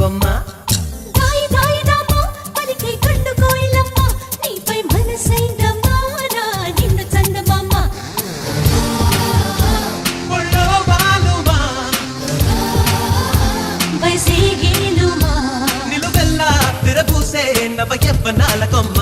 బొమ్మ దాయి దాయి దామ పలికే కళ్ళు కోయిలమ్మ నీపై మనసైందమ్మా నా నిన్ను చందమామ ఒళ్ళో బాలుమా వయసే గేలుమా నిలువెల్లా తిరబూసే నవ యవ్వనాల కొమ్మ